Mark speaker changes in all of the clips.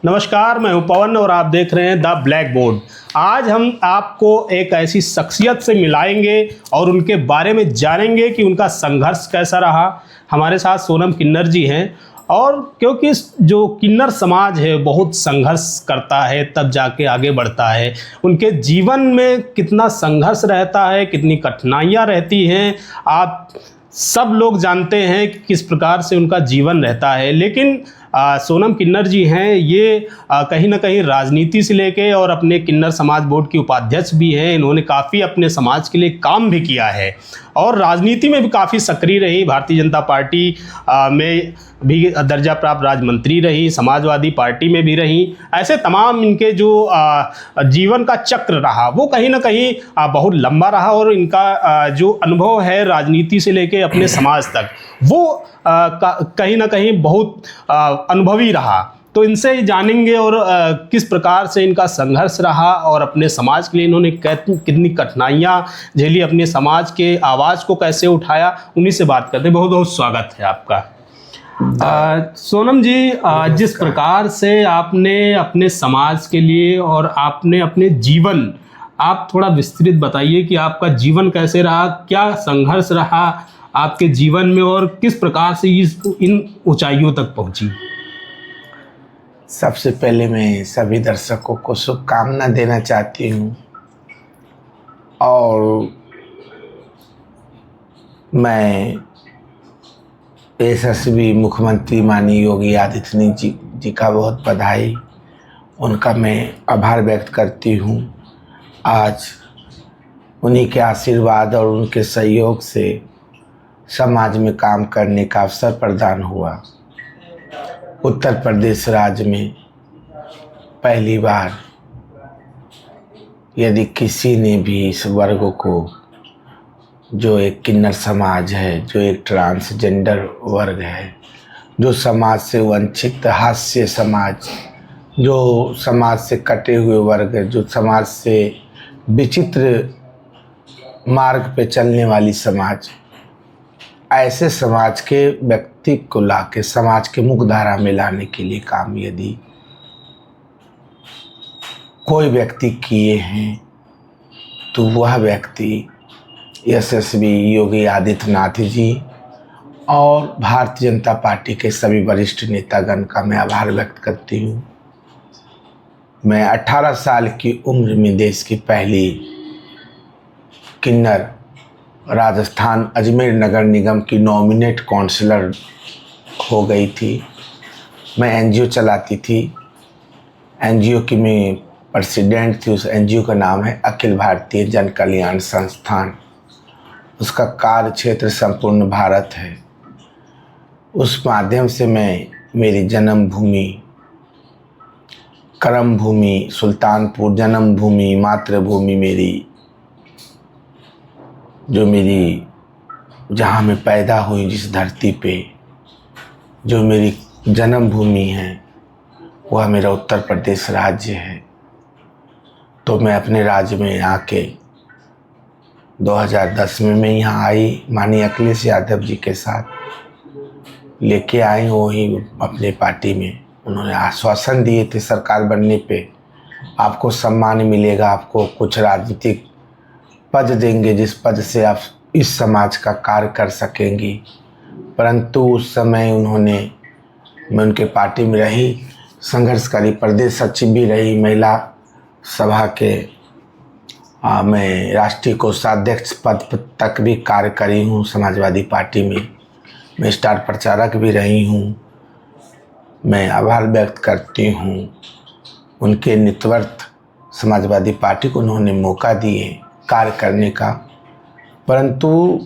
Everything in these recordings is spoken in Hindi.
Speaker 1: नमस्कार, मैं हूं पवन और आप देख रहे हैं द ब्लैक बोर्ड। आज हम आपको एक ऐसी शख्सियत से मिलाएंगे और उनके बारे में जानेंगे कि उनका संघर्ष कैसा रहा। हमारे साथ सोनम किन्नर जी हैं और क्योंकि जो किन्नर समाज है बहुत संघर्ष करता है तब जाके आगे बढ़ता है। उनके जीवन में कितना संघर्ष रहता है, कितनी कठिनाइयाँ रहती हैं, आप सब लोग जानते हैं कि किस प्रकार से उनका जीवन रहता है। लेकिन सोनम किन्नर जी हैं, ये कहीं ना कहीं राजनीति से लेके और अपने किन्नर समाज बोर्ड की उपाध्यक्ष भी हैं। इन्होंने काफ़ी अपने समाज के लिए काम भी किया है और राजनीति में भी काफ़ी सक्रिय रही। भारतीय जनता पार्टी में भी दर्जा प्राप्त राज्य मंत्री रही, समाजवादी पार्टी में भी रही। ऐसे तमाम इनके जो जीवन का चक्र रहा वो कहीं ना कहीं बहुत लंबा रहा और इनका जो अनुभव है राजनीति से लेके अपने समाज तक वो कहीं ना कहीं बहुत अनुभवी रहा। तो इनसे ही जानेंगे और किस प्रकार से इनका संघर्ष रहा और अपने समाज के लिए इन्होंने कितनी कठिनाइयाँ झेली, अपने समाज के आवाज़ को कैसे उठाया, उन्हीं से बात करते हैं। बहुत बहुत स्वागत है आपका। सोनम जी, जिस प्रकार से आपने अपने समाज के लिए और आपने अपने जीवन, आप थोड़ा विस्तृत बताइए कि आपका जीवन कैसे रहा, क्या संघर्ष रहा आपके जीवन में और किस प्रकार से इन ऊंचाइयों तक पहुंची।
Speaker 2: सबसे पहले मैं सभी दर्शकों को शुभकामना देना चाहती हूँ और मैं यशस्वी मुख्यमंत्री माननीय योगी आदित्यनाथ जी का बहुत बधाई, उनका मैं आभार व्यक्त करती हूँ। आज उन्हीं के आशीर्वाद और उनके सहयोग से समाज में काम करने का अवसर प्रदान हुआ। उत्तर प्रदेश राज्य में पहली बार यदि किसी ने भी इस वर्ग को, जो एक किन्नर समाज है, जो एक ट्रांसजेंडर वर्ग है, जो समाज से वंचित हास्य समाज, जो समाज से कटे हुए वर्ग है, जो समाज से विचित्र मार्ग पे चलने वाली समाज, ऐसे समाज के व्यक्ति को लाके समाज के मुख्यधारा में लाने के लिए काम यदि कोई व्यक्ति किए हैं तो वह व्यक्ति यशस्वी योगी आदित्यनाथ जी और भारतीय जनता पार्टी के सभी वरिष्ठ नेतागण का मैं आभार व्यक्त करती हूँ। मैं 18 साल की उम्र में देश की पहली किन्नर राजस्थान अजमेर नगर निगम की नॉमिनेट काउंसलर हो गई थी। मैं एनजीओ चलाती थी, एनजीओ की मैं प्रेसिडेंट थी। उस एनजीओ का नाम है अखिल भारतीय जन कल्याण संस्थान। उसका कार्य क्षेत्र संपूर्ण भारत है। उस माध्यम से मैं मेरी जन्मभूमि, कर्म भूमि सुल्तानपुर, जन्मभूमि, मातृभूमि मेरी, जो मेरी जहाँ मैं पैदा हुई, जिस धरती पे जो मेरी जन्मभूमि है, वह मेरा उत्तर प्रदेश राज्य है। तो मैं अपने राज्य में आके 2010 में मैं यहाँ आई, माननीय अखिलेश यादव जी के साथ लेके आई वही अपने पार्टी में। उन्होंने आश्वासन दिए थे सरकार बनने पे आपको सम्मान मिलेगा, आपको कुछ राजनीतिक पद देंगे जिस पद से आप इस समाज का कार्य कर सकेंगी। परंतु उस समय मैं उनके पार्टी में रही, संघर्षकारी प्रदेश सचिव भी रही, महिला सभा के मैं राष्ट्रीय कोषाध्यक्ष पद तक भी कार्य करी हूँ समाजवादी पार्टी में। मैं स्टार प्रचारक भी रही हूँ। मैं आभार व्यक्त करती हूँ उनके नेतृत्व समाजवादी पार्टी को उन्होंने मौका दिए कार्य करने का। परंतु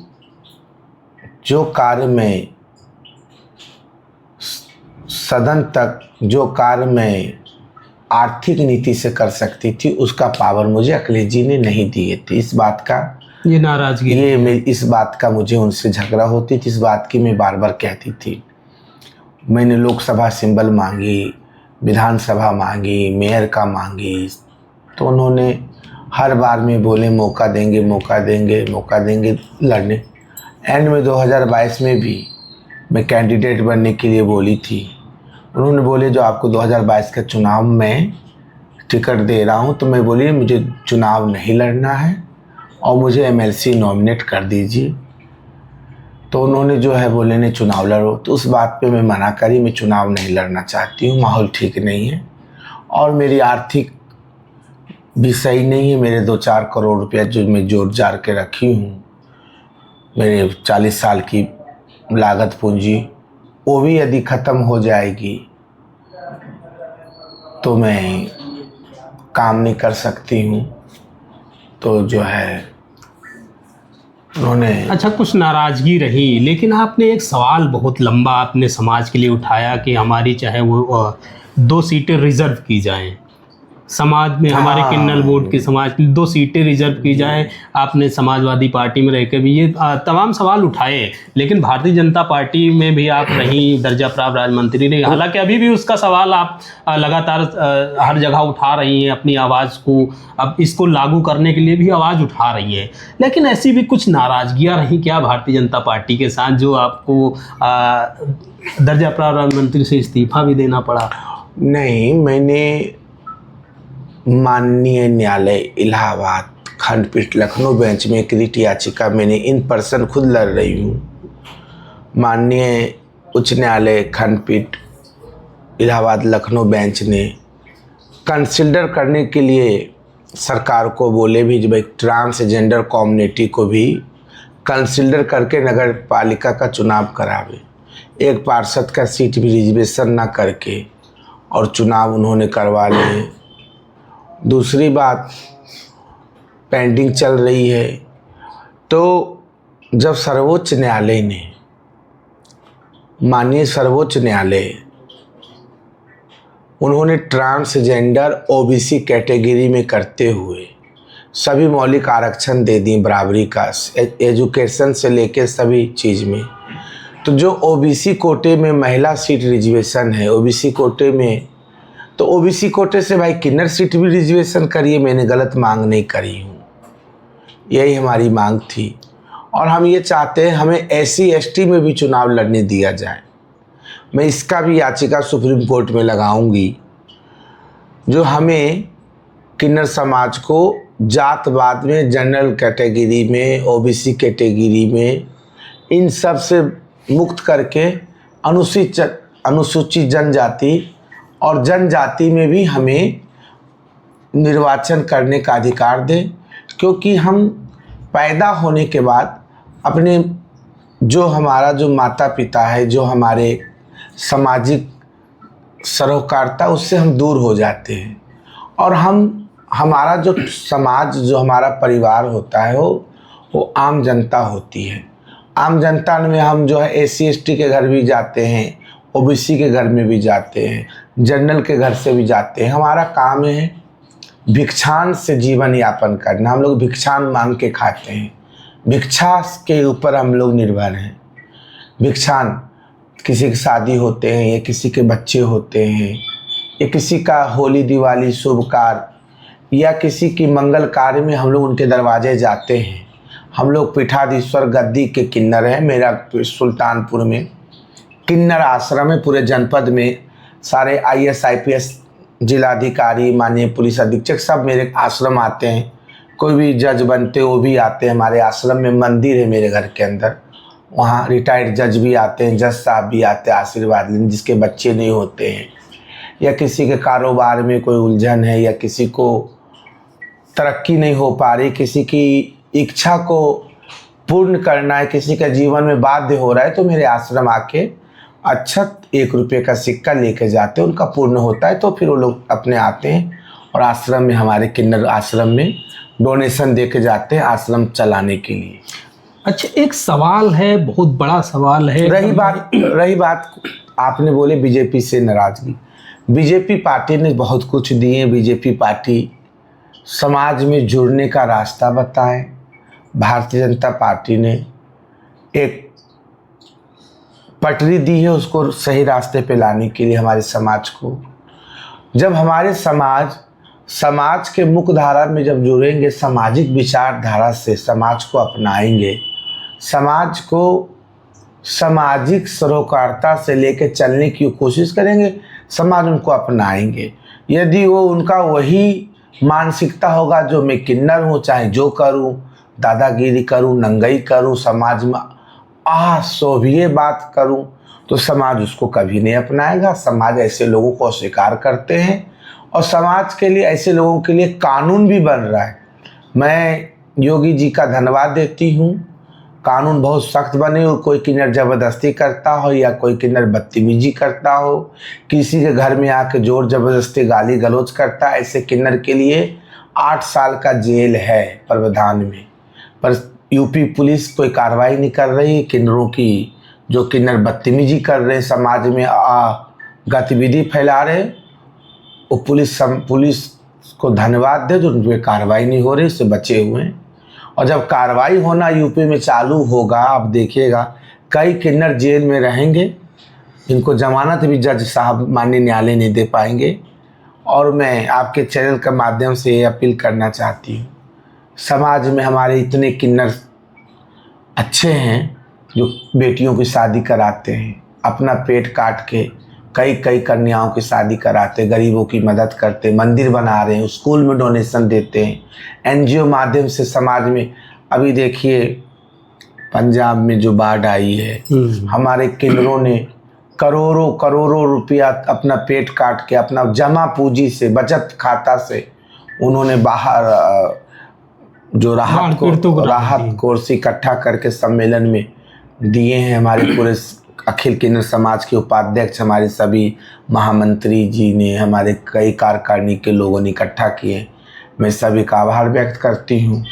Speaker 2: जो कार्य में सदन तक, जो कार्य में आर्थिक नीति से कर सकती थी, उसका पावर मुझे अखिलेश जी ने नहीं दिए थे। इस बात का
Speaker 1: ये नाराजगी,
Speaker 2: इस बात का मुझे उनसे झगड़ा होती थी। इस बात की मैं बार बार कहती थी। मैंने लोकसभा सिंबल मांगी, विधानसभा मांगी, मेयर का मांगी, तो उन्होंने हर बार में बोले मौका देंगे, मौका देंगे, मौका देंगे लड़ने। एंड में 2022 में भी मैं कैंडिडेट बनने के लिए बोली थी, उन्होंने बोले जो आपको 2022 के चुनाव में टिकट दे रहा हूँ, तो मैं बोली मुझे चुनाव नहीं लड़ना है और मुझे एमएलसी नॉमिनेट कर दीजिए। तो उन्होंने जो है बोले नहीं चुनाव लड़ो, तो उस बात पे मैं मना करी, मैं चुनाव नहीं लड़ना चाहती हूँ, माहौल ठीक नहीं है और मेरी आर्थिक भी सही नहीं है। मेरे 2-4 करोड़ रुपया जो मैं जोड़ जार के रखी हूँ, मेरे 40 साल की लागत पूंजी, वो भी यदि ख़त्म हो जाएगी तो मैं काम नहीं कर सकती हूँ। तो जो है उन्होंने
Speaker 1: अच्छा, कुछ नाराज़गी रही, लेकिन आपने एक सवाल बहुत लंबा आपने समाज के लिए उठाया कि हमारी चाहे वो 2 सीटें रिज़र्व की जाएं, समाज में हमारे किन्नर वोट के समाज की 2 सीटें रिजर्व की जाएं। आपने समाजवादी पार्टी में रह के भी ये तमाम सवाल उठाए, लेकिन भारतीय जनता पार्टी में भी आप रहीं, दर्जा प्राप्त राज्य मंत्री रही, हालांकि अभी भी उसका सवाल आप लगातार हर जगह उठा रही हैं अपनी आवाज़ को, अब इसको लागू करने के लिए भी आवाज़ उठा रही हैं, लेकिन ऐसी भी कुछ नाराज़गियाँ रहीं क्या भारतीय जनता पार्टी के साथ जो आपको दर्जा प्राप्त राज्य मंत्री से इस्तीफा भी देना पड़ा?
Speaker 2: नहीं, मैंने माननीय न्यायालय इलाहाबाद खंडपीठ लखनऊ बेंच में एक रिट याचिका मैंने इन पर्सन खुद लड़ रही हूँ। माननीय उच्च न्यायालय खंडपीठ इलाहाबाद लखनऊ बेंच ने कंसिडर करने के लिए सरकार को बोले भी जब एक ट्रांसजेंडर कम्युनिटी को भी कंसिडर करके नगर पालिका का चुनाव करावे, एक पार्षद का सीट भी रिजर्वेशन ना करके और चुनाव उन्होंने करवा लिए। दूसरी बात, पेंडिंग चल रही है, तो जब सर्वोच्च न्यायालय ने, माननीय सर्वोच्च न्यायालय, उन्होंने ट्रांसजेंडर ओबीसी कैटेगरी में करते हुए सभी मौलिक आरक्षण दे दी, बराबरी का, एजुकेशन से लेके सभी चीज़ में, तो जो ओबीसी कोटे में महिला सीट रिजर्वेशन है, ओबीसी कोटे में, तो ओबीसी कोटे से भाई किन्नर सीट भी रिजर्वेशन करिए। मैंने गलत मांग नहीं करी हूँ, यही हमारी मांग थी और हम ये चाहते हैं हमें एससी एसटी में भी चुनाव लड़ने दिया जाए। मैं इसका भी याचिका सुप्रीम कोर्ट में लगाऊंगी, जो हमें किन्नर समाज को जातवाद में, जनरल कैटेगरी में, ओबीसी कैटेगरी में, इन सब से मुक्त करके अनुसूचित जनजाति और जनजाति में भी हमें निर्वाचन करने का अधिकार दें, क्योंकि हम पैदा होने के बाद अपने जो हमारा जो माता पिता है, जो हमारे सामाजिक सरोकारता, उससे हम दूर हो जाते हैं और हमारा जो समाज, जो हमारा परिवार होता है वो आम जनता होती है। आम जनता में हम जो है एससी एसटी के घर भी जाते हैं, ओबीसी के घर में भी जाते हैं, जनरल के घर से भी जाते हैं। हमारा काम है भिक्षान से जीवन यापन करना, हम लोग भिक्षान मांग के खाते हैं, भिक्षा के ऊपर हम लोग निर्भर हैं। भिक्षान, किसी की शादी होते हैं या किसी के बच्चे होते हैं या किसी का होली दिवाली शुभ कार्य या किसी की मंगल कार्य में हम लोग उनके दरवाजे जाते हैं। हम लोग पीठाधीश्वर गद्दी के किन्नर हैं। मेरा सुल्तानपुर में किन्नर आश्रम है, पूरे जनपद में सारे IAS IPS जिलाधिकारी, माननीय पुलिस अधीक्षक सब मेरे आश्रम आते हैं। कोई भी जज बनते वो भी आते हैं हमारे आश्रम में। मंदिर है मेरे घर के अंदर, वहाँ रिटायर्ड जज भी आते हैं, जज साहब भी आते हैं आशीर्वाद लेने, जिसके बच्चे नहीं होते हैं या किसी के कारोबार में कोई उलझन है या किसी को तरक्की नहीं हो पा रही, किसी की इच्छा को पूर्ण करना है, किसी का जीवन में बाध्य हो रहा है, तो मेरे आश्रम आके अक्षत 1 रुपये का सिक्का लेके जाते हैं। उनका पूर्ण होता है तो फिर वो लोग अपने आते हैं और आश्रम में, हमारे किन्नर आश्रम में डोनेशन दे के जाते हैं आश्रम चलाने के लिए।
Speaker 1: अच्छा, एक सवाल है, बहुत बड़ा सवाल है।
Speaker 2: रही बात आपने बोले बीजेपी से नाराजगी, बीजेपी पार्टी ने बहुत कुछ दिए। बीजेपी पार्टी समाज में जुड़ने का रास्ता बताए। भारतीय जनता पार्टी ने एक पटरी दी है उसको सही रास्ते पे लाने के लिए हमारे समाज को। जब हमारे समाज के मुख्य धारा में जब जुड़ेंगे, सामाजिक विचारधारा से समाज को अपनाएंगे, समाज को सामाजिक सरोकारता से लेकर चलने की कोशिश करेंगे, समाज उनको अपनाएंगे। यदि वो उनका वही मानसिकता होगा जो मैं किन्नर हूँ, चाहे जो करूँ, दादागिरी करूँ, नंगई करूँ, समाज में शोभिए बात करूँ, तो समाज उसको कभी नहीं अपनाएगा। समाज ऐसे लोगों को अस्वीकार करते हैं और समाज के लिए, ऐसे लोगों के लिए कानून भी बन रहा है। मैं योगी जी का धन्यवाद देती हूँ। कानून बहुत सख्त बने हो, कोई किन्नर ज़बरदस्ती करता हो या कोई किन्नर बदतमीजी करता हो, किसी के घर में आके जोर ज़बरदस्ती गाली गलौज करता है, ऐसे किन्नर के लिए 8 साल का जेल है प्रावधान में। पर यूपी पुलिस कोई कार्रवाई नहीं कर रही। किन्नरों की, जो किन्नर बदतमीजी कर रहे हैं, समाज में गतिविधि फैला रहे, वो पुलिस को धन्यवाद दे जो उन पर कार्रवाई नहीं हो रही, उससे बचे हुए हैं। और जब कार्रवाई होना यूपी में चालू होगा, आप देखिएगा कई किन्नर जेल में रहेंगे, इनको जमानत भी जज साहब माननीय न्यायालय नहीं दे पाएंगे। और मैं आपके चैनल के माध्यम से ये अपील करना चाहती हूँ, समाज में हमारे इतने किन्नर अच्छे हैं जो बेटियों की शादी कराते हैं, अपना पेट काट के कई कन्याओं की शादी कराते, गरीबों की मदद करते, मंदिर बना रहे हैं, स्कूल में डोनेशन देते हैं, एनजीओ माध्यम से समाज में। अभी देखिए पंजाब में जो बाढ़ आई है, हमारे किन्नरों ने करोड़ों रुपया अपना पेट काट के, अपना जमा पूंजी से, बचत खाता से उन्होंने बाहर जो राहत कोर्स इकट्ठा करके सम्मेलन में दिए हैं। हमारे पूरे अखिल किन्नर समाज के उपाध्यक्ष, हमारे सभी महामंत्री जी ने, हमारे कई कार्यकारिणी के लोगों ने इकट्ठा किए। मैं सभी का आभार व्यक्त करती हूँ।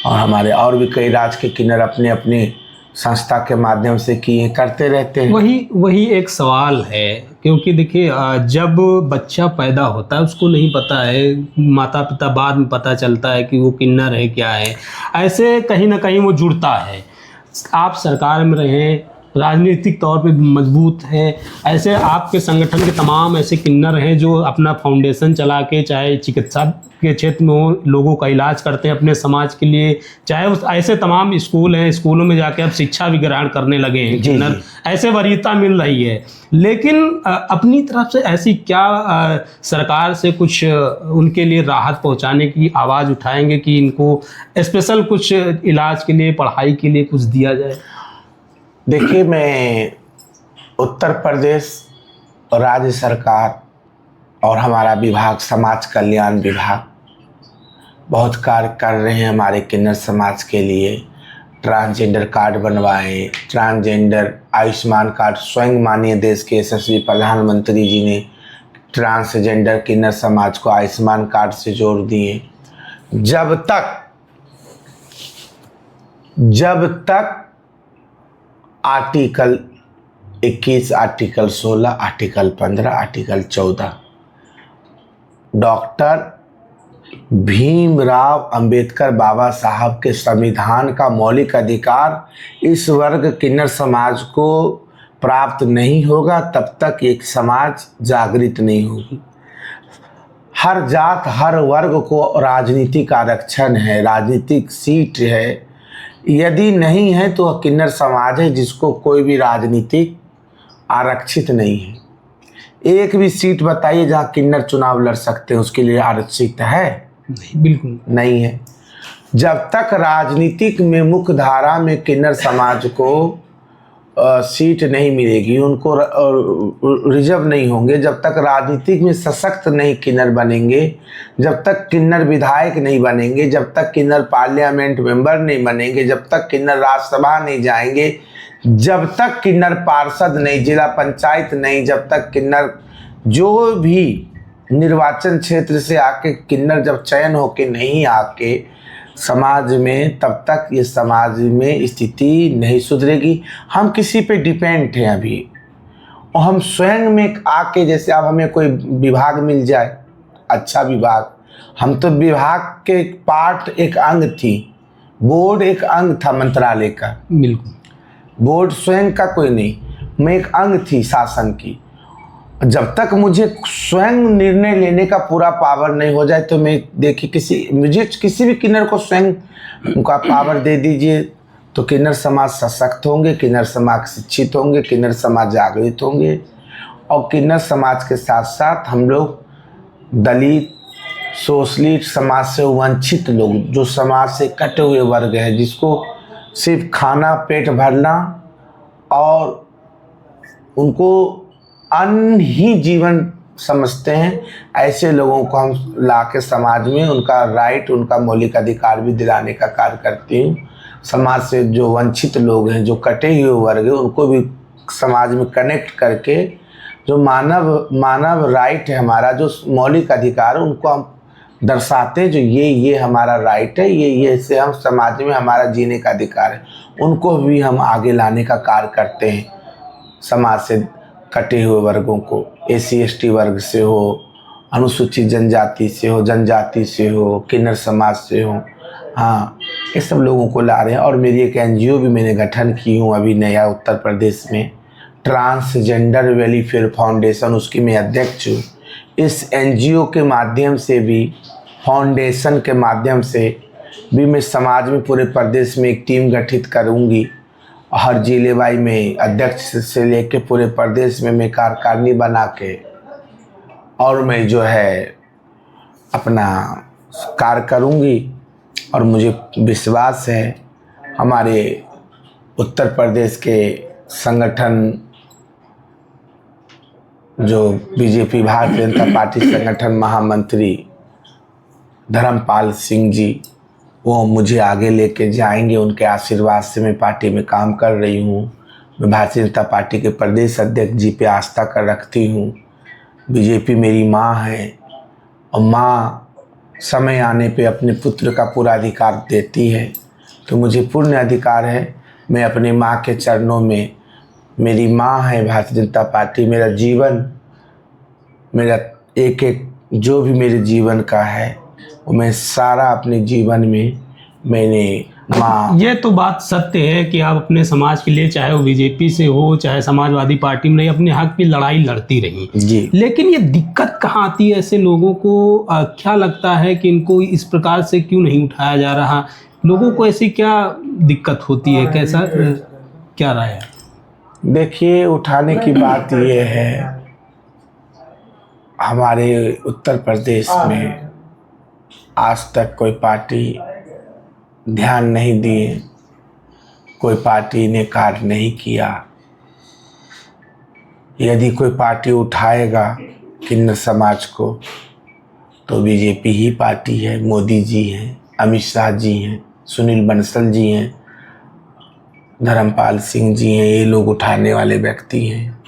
Speaker 2: और हमारे और भी कई राज्य के किन्नर अपने अपने संस्था के माध्यम से किए करते रहते हैं।
Speaker 1: वही एक सवाल है, क्योंकि देखिए जब बच्चा पैदा होता है उसको नहीं पता है, माता पिता बाद में पता चलता है कि वो किन्नर है क्या है, ऐसे कहीं ना कहीं वो जुड़ता है। आप सरकार में रहें, राजनीतिक तौर पे मजबूत हैं, ऐसे आपके संगठन के तमाम ऐसे किन्नर हैं जो अपना फाउंडेशन चला के, चाहे चिकित्सा के क्षेत्र में हो, लोगों का इलाज करते हैं अपने समाज के लिए, चाहे उस ऐसे तमाम स्कूल हैं, स्कूलों में जाके अब शिक्षा भी ग्रहण करने लगे हैं किन्नर, ऐसे वरीयता मिल रही है। लेकिन अपनी तरफ से ऐसी क्या सरकार से कुछ उनके लिए राहत पहुंचाने की आवाज़ उठाएंगे कि इनको स्पेशल कुछ इलाज के लिए, पढ़ाई के लिए कुछ दिया जाए?
Speaker 2: देखिए, मैं उत्तर प्रदेश राज्य सरकार और हमारा विभाग, समाज कल्याण विभाग, बहुत कार्य कर रहे हैं हमारे किन्नर समाज के लिए। ट्रांसजेंडर कार्ड बनवाए, ट्रांसजेंडर आयुष्मान कार्ड, स्वयं माननीय देश के यशस्वी प्रधानमंत्री जी ने ट्रांसजेंडर किन्नर समाज को आयुष्मान कार्ड से जोड़ दिए। जब तक article 21, article 16, article 15, article 14 doctor Bhimrao Ambedkar Baba Saheb के संविधान का मौलिक अधिकार इस वर्ग किन्नर समाज को प्राप्त नहीं होगा, तब तक एक समाज जागृत नहीं होगी। हर जात, हर वर्ग को राजनीतिक आरक्षण है, राजनीतिक सीट है। यदि नहीं है तो किन्नर समाज है जिसको कोई भी राजनीतिक आरक्षित नहीं है। एक भी सीट बताइए जहाँ किन्नर चुनाव लड़ सकते हैं, उसके लिए आरक्षित है?
Speaker 1: नहीं, बिल्कुल नहीं है।
Speaker 2: जब तक राजनीतिक में मुख्य धारा में किन्नर समाज को सीट नहीं मिलेगी, उनको रिजर्व नहीं होंगे, जब तक राजनीतिक में सशक्त नहीं किन्नर बनेंगे, जब तक किन्नर विधायक नहीं बनेंगे, जब तक किन्नर पार्लियामेंट मेंबर नहीं बनेंगे, जब तक किन्नर राज्यसभा नहीं जाएंगे, जब तक किन्नर पार्षद नहीं, जिला पंचायत नहीं, जब तक किन्नर जो भी निर्वाचन क्षेत्र से आके किन्नर जब चयन होके नहीं आके समाज में, तब तक ये समाज में स्थिति नहीं सुधरेगी। हम किसी पे डिपेंड हैं अभी, और हम स्वयं में आके, जैसे अब हमें कोई विभाग मिल जाए, अच्छा विभाग, हम तो विभाग के पार्ट, एक अंग थी, बोर्ड एक अंग था मंत्रालय का,
Speaker 1: बिल्कुल,
Speaker 2: बोर्ड स्वयं का कोई नहीं, मैं एक अंग थी शासन की। जब तक मुझे स्वयं निर्णय लेने का पूरा पावर नहीं हो जाए, तो मैं देखिए मुझे किसी भी किन्नर को स्वयं उनका पावर दे दीजिए तो किन्नर समाज सशक्त होंगे, किन्नर समाज शिक्षित होंगे, किन्नर समाज जागृत होंगे। और किन्नर समाज के साथ साथ हम लोग दलित, शोषित समाज से वंचित लोग, जो समाज से कटे हुए वर्ग हैं, जिसको सिर्फ खाना पेट भरना और उनको अन्न ही जीवन समझते हैं, ऐसे लोगों को हम ला के समाज में उनका राइट, उनका मौलिक अधिकार भी दिलाने का कार्य करती हूँ। समाज से जो वंचित लोग हैं, जो कटे हुए वर्ग हैं, उनको भी समाज में कनेक्ट करके जो मानव राइट है हमारा, जो मौलिक अधिकार है, उनको हम दर्शाते हैं, जो ये हमारा राइट है, ये इससे हम समाज में हमारा जीने का अधिकार है, उनको भी हम आगे लाने का कार्य करते हैं। समाज से कटे हुए वर्गों को, SC ST वर्ग से हो, अनुसूचित जनजाति से हो, जनजाति से हो, किन्नर समाज से हो, हाँ, ये सब लोगों को ला रहे हैं। और मेरी एक NGO भी मैंने गठन की हूँ अभी नया उत्तर प्रदेश में, ट्रांसजेंडर वेलफेयर फाउंडेशन, उसकी मैं अध्यक्ष हूँ। इस NGO के माध्यम से भी, फाउंडेशन के माध्यम से भी मैं समाज में पूरे प्रदेश में एक टीम गठित करूँगी। हर जिले वाई में अध्यक्ष से लेके पूरे प्रदेश में मैं कार्यकारिणी बना के और मैं जो है अपना कार्य करूँगी। और मुझे विश्वास है हमारे उत्तर प्रदेश के संगठन, जो BJP भारतीय जनता पार्टी संगठन महामंत्री धर्मपाल सिंह जी, वो मुझे आगे लेके जाएंगे। उनके आशीर्वाद से मैं पार्टी में काम कर रही हूँ। मैं भारतीय जनता पार्टी के प्रदेश अध्यक्ष जी पे आस्था कर रखती हूँ। BJP मेरी माँ है और माँ समय आने पे अपने पुत्र का पूरा अधिकार देती है, तो मुझे पूर्ण अधिकार है। मैं अपनी माँ के चरणों में, मेरी माँ है भारतीय जनता पार्टी, मेरा जीवन, मेरा एक जो भी मेरे जीवन का है वो मैं सारा अपने जीवन में मैंने माँ।
Speaker 1: ये तो बात सत्य है कि आप अपने समाज के लिए, चाहे वो BJP से हो चाहे समाजवादी पार्टी में रही, अपने हक की लड़ाई लड़ती रही
Speaker 2: जी।
Speaker 1: लेकिन ये दिक्कत कहाँ आती है ऐसे लोगों को? क्या लगता है कि इनको इस प्रकार से क्यों नहीं उठाया जा रहा? लोगों को ऐसी क्या दिक्कत होती है? कैसा, क्या राय है?
Speaker 2: देखिए, उठाने की बात ये है, हमारे उत्तर प्रदेश में आज तक कोई पार्टी ध्यान नहीं दिए, कोई पार्टी ने कार्य नहीं किया। यदि कोई पार्टी उठाएगा किन्नर समाज को तो BJP ही पार्टी है। मोदी जी हैं, अमित शाह जी हैं, सुनील बंसल जी हैं, धर्मपाल सिंह जी हैं, ये लोग उठाने वाले व्यक्ति हैं।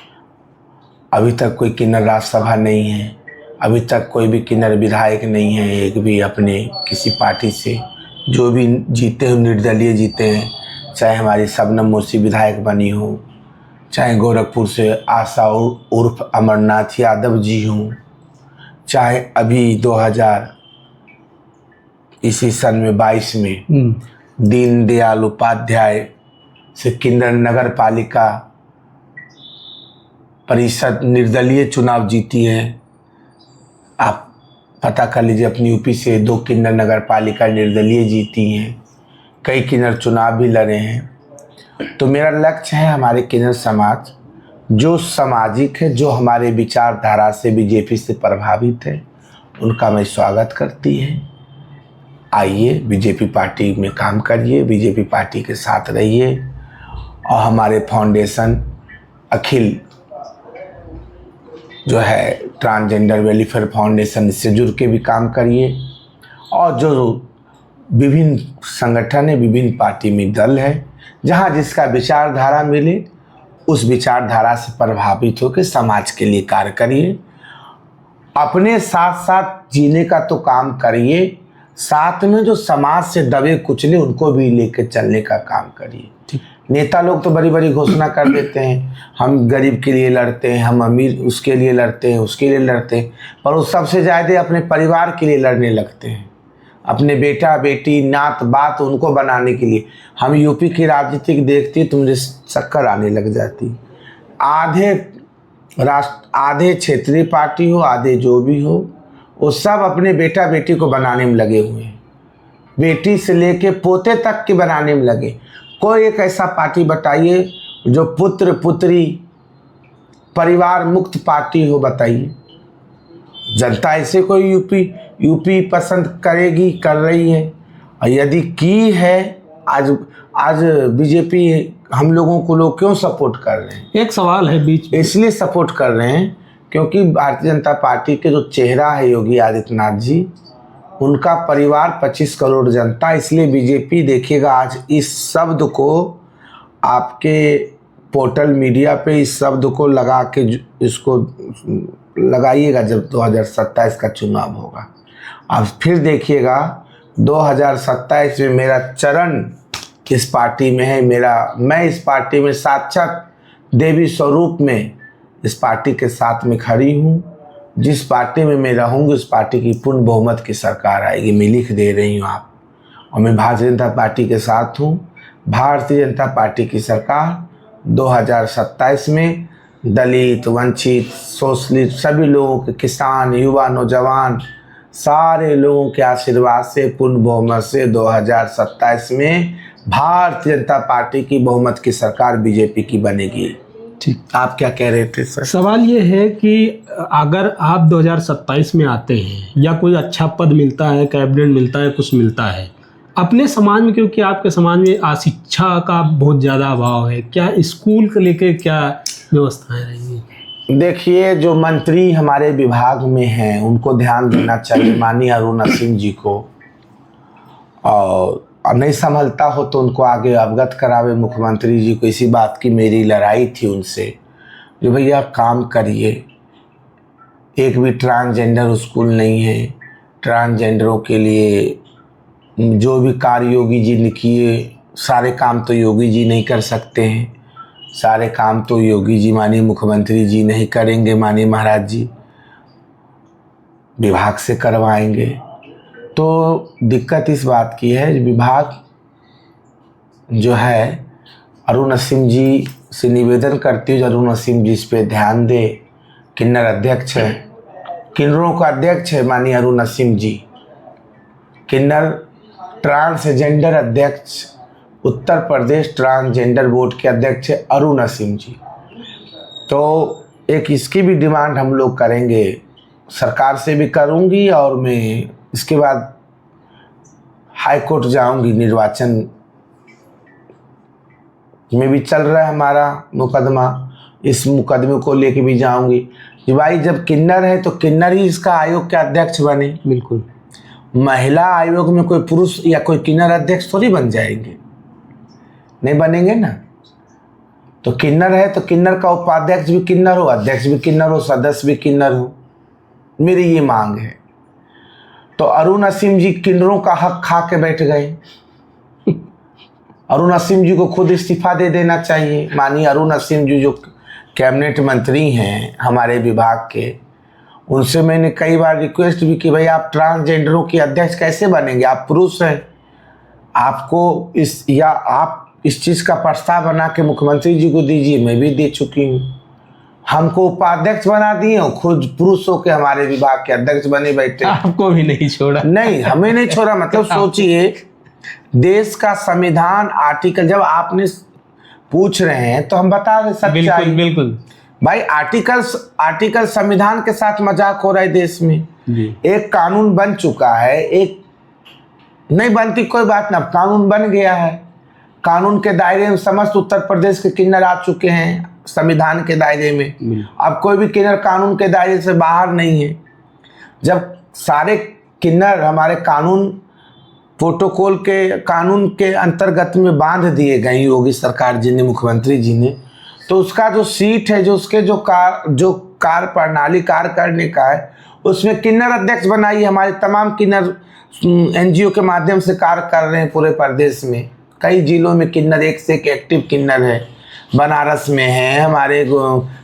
Speaker 2: अभी तक कोई किन्नर राज्यसभा नहीं है, अभी तक कोई भी किन्नर विधायक नहीं है, एक भी अपने किसी पार्टी से। जो भी जीते हो निर्दलीय जीते हैं, चाहे हमारी शबनम मूर्ति विधायक बनी हो, चाहे गोरखपुर से आशा उर्फ अमरनाथ यादव जी हों, चाहे अभी 2000 इसी सन में 22 में दीनदयाल उपाध्याय से किन्नर नगर पालिका परिषद निर्दलीय चुनाव जीती है। आप पता कर लीजिए, अपनी यूपी से 2 किन्नर नगर पालिका निर्दलीय जीती हैं, कई किन्नर चुनाव भी लड़े हैं। तो मेरा लक्ष्य है हमारे किन्नर समाज जो सामाजिक है, जो हमारे विचारधारा से BJP से प्रभावित है, उनका मैं स्वागत करती है। आइए BJP पार्टी में काम करिए, BJP पार्टी के साथ रहिए और हमारे फाउंडेशन अखिल जो है ट्रांसजेंडर वेलफेयर फाउंडेशन, इससे जुड़ के भी काम करिए। और जो विभिन्न संगठन है, विभिन्न पार्टी में दल है, जहाँ जिसका विचारधारा मिले उस विचारधारा से प्रभावित होकर समाज के लिए कार्य करिए। अपने साथ साथ जीने का तो काम करिए, साथ में जो समाज से दबे कुचले उनको भी लेकर चलने का काम करिए। नेता लोग तो बड़ी बड़ी घोषणा कर देते हैं, हम गरीब के लिए लड़ते हैं, हम अमीर उसके लिए लड़ते हैं, उसके लिए लड़ते हैं, पर वो सबसे ज़्यादा अपने परिवार के लिए लड़ने लगते हैं, अपने बेटा बेटी नात बात उनको बनाने के लिए। हम यूपी की राजनीतिक देखती तो मुझे चक्कर आने लग जाती। आधे क्षेत्रीय पार्टी हो, आधे जो भी हो, वो सब अपने बेटा बेटी को बनाने में लगे हुए हैं, बेटी से लेके पोते तक के बनाने में लगे। कोई एक ऐसा पार्टी बताइए जो पुत्र पुत्री परिवार मुक्त पार्टी हो, बताइए। जनता ऐसे कोई यूपी पसंद करेगी, कर रही है, और यदि की है, आज बीजेपी हम लोगों को लोग क्यों सपोर्ट कर रहे हैं?
Speaker 1: एक सवाल है बीच में,
Speaker 2: इसलिए सपोर्ट कर रहे हैं क्योंकि भारतीय जनता पार्टी के जो चेहरा है योगी आदित्यनाथ जी, उनका परिवार 25 करोड़ जनता, इसलिए बीजेपी देखिएगा आज इस शब्द को आपके पोर्टल मीडिया पे इस शब्द को लगा के इसको लगाइएगा जब 2027 का चुनाव होगा। अब फिर देखिएगा 2027 में मेरा चरण इस पार्टी में है, मैं इस पार्टी में साक्षात देवी स्वरूप में इस पार्टी के साथ में खड़ी हूँ। जिस पार्टी में मैं रहूँगी उस पार्टी की पूर्ण बहुमत की सरकार आएगी, मैं लिख दे रही हूँ आप। और मैं भारतीय जनता पार्टी के साथ हूँ। भारतीय जनता पार्टी की सरकार 2027 में दलित, वंचित, शोषित सभी लोगों के, किसान, युवा, नौजवान, सारे लोगों के आशीर्वाद से पूर्ण बहुमत से 2027 में भारतीय जनता पार्टी की बहुमत की सरकार बीजेपी की बनेगी।
Speaker 1: ठीक,
Speaker 2: आप क्या कह रहे थे सर?
Speaker 1: सवाल ये है कि अगर आप 2027 में आते हैं या कोई अच्छा पद मिलता है, कैबिनेट मिलता है, कुछ मिलता है अपने समाज में, क्योंकि आपके समाज में अशिक्षा का बहुत ज़्यादा अभाव है, क्या स्कूल को लेकर क्या व्यवस्थाएं रहेंगी?
Speaker 2: देखिए, जो मंत्री हमारे विभाग में हैं उनको ध्यान देना चाहिए, माननीय अरुण सिंह जी को, और नहीं संभलता हो तो उनको आगे अवगत करावे मुख्यमंत्री जी को। इसी बात की मेरी लड़ाई थी उनसे, जो भैया काम करिए, एक भी ट्रांसजेंडर स्कूल नहीं है, ट्रांसजेंडरों के लिए जो भी कार्य योगी जी ने किए, सारे काम तो योगी जी नहीं कर सकते हैं, सारे काम तो योगी जी माननीय मुख्यमंत्री जी नहीं करेंगे, माननीय महाराज जी विभाग से करवाएंगे। तो दिक्कत इस बात की है, विभाग जो है अरुण सिंह जी से निवेदन करती हूँ, अरुण सिंह जी इस पे ध्यान दे। किन्नर अध्यक्ष है, किन्नरों का अध्यक्ष है माननीय अरुण सिंह जी, किन्नर ट्रांसजेंडर अध्यक्ष, उत्तर प्रदेश ट्रांसजेंडर बोर्ड के अध्यक्ष है अरुण सिंह जी। तो एक इसकी भी डिमांड हम लोग करेंगे, सरकार से भी करूंगी, और मैं इसके बाद हाई कोर्ट जाऊंगी, निर्वाचन में भी चल रहा है हमारा मुकदमा, इस मुकदमे को लेके भी जाऊंगी कि भाई जब किन्नर है तो किन्नर ही इसका आयोग के अध्यक्ष बने।
Speaker 1: बिल्कुल,
Speaker 2: महिला आयोग में कोई पुरुष या कोई किन्नर अध्यक्ष थोड़ी बन जाएंगे, नहीं बनेंगे ना। तो किन्नर है तो किन्नर का उपाध्यक्ष भी किन्नर हो, अध्यक्ष भी किन्नर हो, सदस्य भी किन्नर हो, मेरी ये मांग है। तो अरुण सिंह जी किन्नरों का हक खा के बैठ गए। अरुण सिंह जी को खुद इस्तीफा दे देना चाहिए। माननीय अरुण सिंह जी जो कैबिनेट मंत्री हैं हमारे विभाग के, उनसे मैंने कई बार रिक्वेस्ट भी की, भाई आप ट्रांसजेंडरों के अध्यक्ष कैसे बनेंगे, आप पुरुष हैं, आपको आप इस चीज़ का प्रस्ताव बना के मुख्यमंत्री जी को दीजिए। मैं भी दे चुकी हूँ, हमको उपाध्यक्ष बना दिए, खुद पुरुषों के हमारे विभाग के अध्यक्ष बने बैठे।
Speaker 1: आपको भी नहीं छोड़ा?
Speaker 2: नहीं, हमें नहीं छोड़ा। मतलब सोचिए, देश का संविधान आर्टिकल, जब आपने पूछ रहे हैं तो हम बता रहे सच्चाई।
Speaker 1: बिल्कुल बिल्कुल
Speaker 2: भाई, आर्टिकल संविधान के साथ मजाक हो रहा है देश में
Speaker 1: जी।
Speaker 2: एक कानून बन चुका है, एक नहीं बनती कोई बात ना, कानून बन गया है, कानून के दायरे में समस्त उत्तर प्रदेश के किन्नर आ चुके हैं संविधान के दायरे में। अब कोई भी किन्नर कानून के दायरे से बाहर नहीं है। जब सारे किन्नर हमारे कानून प्रोटोकॉल के कानून के अंतर्गत में बांध दिए गए योगी सरकार जी ने, मुख्यमंत्री जी ने, तो उसका जो सीट है, जो उसके जो कार्य प्रणाली कार्य करने का है, उसमें किन्नर अध्यक्ष बनाइए। हमारे तमाम किन्नर एनजीओ के माध्यम से कार्य कर रहे हैं पूरे प्रदेश में, कई जिलों में किन्नर एक से एक एक्टिव किन्नर है। बनारस में है, हमारे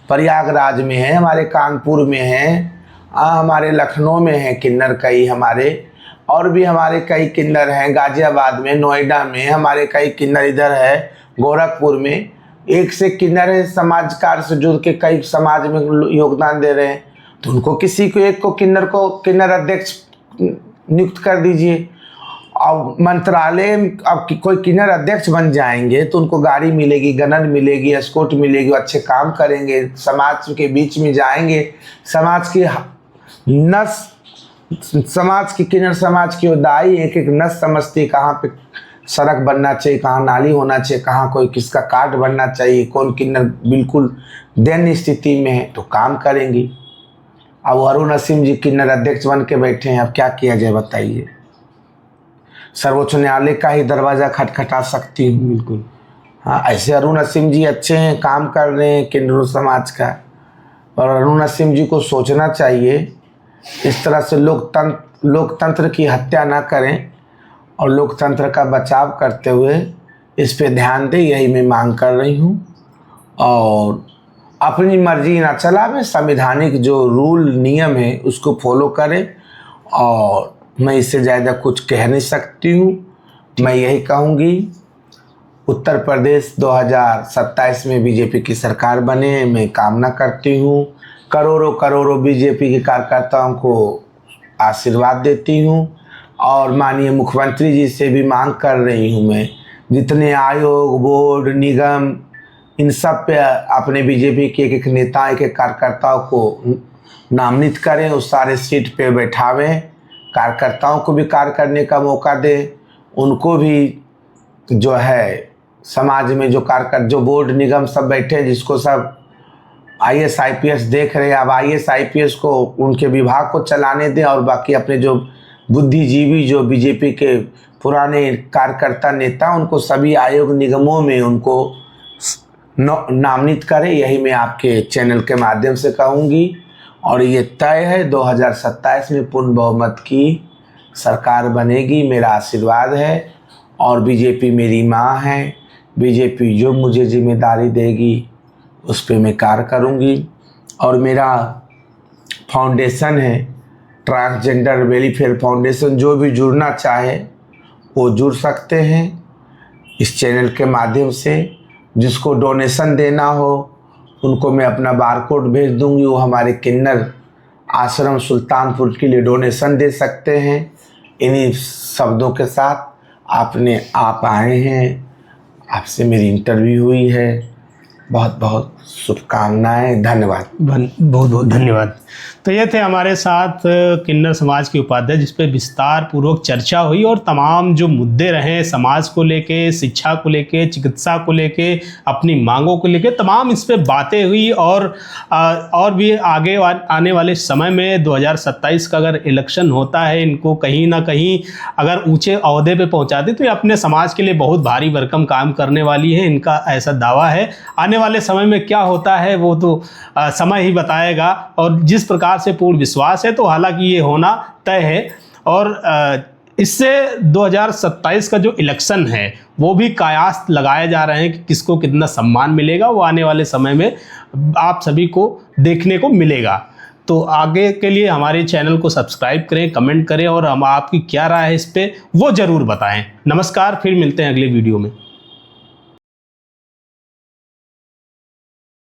Speaker 2: प्रयागराज में है, हमारे कानपुर में है, हमारे लखनऊ में है किन्नर कई हमारे, और भी हमारे कई किन्नर हैं गाजियाबाद में, नोएडा में, हमारे कई किन्नर इधर है गोरखपुर में। एक से किन्नर है, समाज कार्य से जुड़ के कई समाज में योगदान दे रहे हैं, तो उनको किसी को एक को किन्नर अध्यक्ष नियुक्त कर दीजिए। अब मंत्रालय अब कोई किन्नर अध्यक्ष बन जाएंगे तो उनको गाड़ी मिलेगी, गनर मिलेगी, एस्कॉर्ट मिलेगी, अच्छे काम करेंगे, समाज के बीच में जाएंगे, समाज की किन्नर समाज की दाई एक एक नस समझती, कहाँ पे सड़क बनना चाहिए, कहाँ नाली होना चाहिए, कहाँ कोई किसका कार्ड बनना चाहिए, कौन किन्नर बिल्कुल दैन्य स्थिति में है तो काम करेंगी। अब अरुण नसीम जी किन्नर अध्यक्ष बन के बैठे हैं, अब क्या किया जाए बताइए। सर्वोच्च न्यायालय का ही दरवाज़ा खटखटा सकती हूँ।
Speaker 1: बिल्कुल।
Speaker 2: हाँ, ऐसे अरुण नसीम जी अच्छे हैं, काम कर रहे हैं किन्नर समाज का, और अरुण नसीम जी को सोचना चाहिए इस तरह से लोकतंत्र की हत्या ना करें और लोकतंत्र का बचाव करते हुए इस पे ध्यान दें, यही मैं मांग कर रही हूँ। और अपनी मर्जी ना चलावें, संवैधानिक जो रूल नियम है उसको फॉलो करें, और मैं इससे ज़्यादा कुछ कह नहीं सकती हूँ। मैं यही कहूँगी उत्तर प्रदेश 2027 में बीजेपी की सरकार बने, मैं कामना करती हूँ। करोड़ों बीजेपी के कार्यकर्ताओं को आशीर्वाद देती हूँ, और माननीय मुख्यमंत्री जी से भी मांग कर रही हूँ मैं, जितने आयोग, बोर्ड, निगम, इन सब पे अपने बीजेपी के एक नेता, एक कार्यकर्ताओं को नामित करें, उस सारे सीट पे बैठावें, कार्यकर्ताओं को भी कार्य करने का मौका दें, उनको भी जो है समाज में जो बोर्ड निगम सब बैठे हैं, जिसको सब IAS IPS देख रहे हैं, अब IAS IPS को उनके विभाग को चलाने दें, और बाकी अपने जो बुद्धिजीवी जो बीजेपी के पुराने कार्यकर्ता नेता, उनको सभी आयोग निगमों में उनको नामित करें, यही मैं आपके चैनल के माध्यम से कहूँगी। और ये तय है 2027 में पूर्ण बहुमत की सरकार बनेगी, मेरा आशीर्वाद है। और बीजेपी मेरी माँ है, बीजेपी जो मुझे जिम्मेदारी देगी उस पर मैं कार्य करूँगी। और मेरा फाउंडेशन है ट्रांसजेंडर वेलफेयर फाउंडेशन, जो भी जुड़ना चाहे वो जुड़ सकते हैं इस चैनल के माध्यम से। जिसको डोनेशन देना हो उनको मैं अपना बारकोड भेज दूंगी, वो हमारे किन्नर आश्रम सुल्तानपुर के लिए डोनेशन दे सकते हैं। इन्हीं शब्दों के साथ आप आए हैं, आपसे मेरी इंटरव्यू हुई है, बहुत बहुत शुभकामनाएं, धन्यवाद।
Speaker 1: बहुत बहुत धन्यवाद। तो ये थे हमारे साथ किन्नर समाज के उपाध्यक्ष, जिस पे विस्तार पूर्वक चर्चा हुई और तमाम जो मुद्दे रहे समाज को लेके, शिक्षा को लेके, चिकित्सा को लेके, अपनी मांगों को लेके, तमाम इस पे बातें हुई। और भी आगे आने वाले समय में 2027 का अगर इलेक्शन होता है, इनको कहीं ना कहीं अगर ऊंचे ओहदे पे पहुंचाते तो ये अपने समाज के लिए बहुत भारी भरकम काम करने वाली है, इनका ऐसा दावा है। आने वाले समय में क्या होता है वो तो समय ही बताएगा, और जिस प्रकार से पूर्ण विश्वास है तो हालांकि ये होना तय है। और इससे 2027 का जो इलेक्शन है वो भी कयास लगाए जा रहे हैं कि किसको कितना सम्मान मिलेगा, वो आने वाले समय में आप सभी को देखने को मिलेगा। तो आगे के लिए हमारे चैनल को सब्सक्राइब करें, कमेंट करें, और हम आपकी क्या राय है इस पे वो ज़रूर बताएं। नमस्कार, फिर मिलते हैं अगले वीडियो में।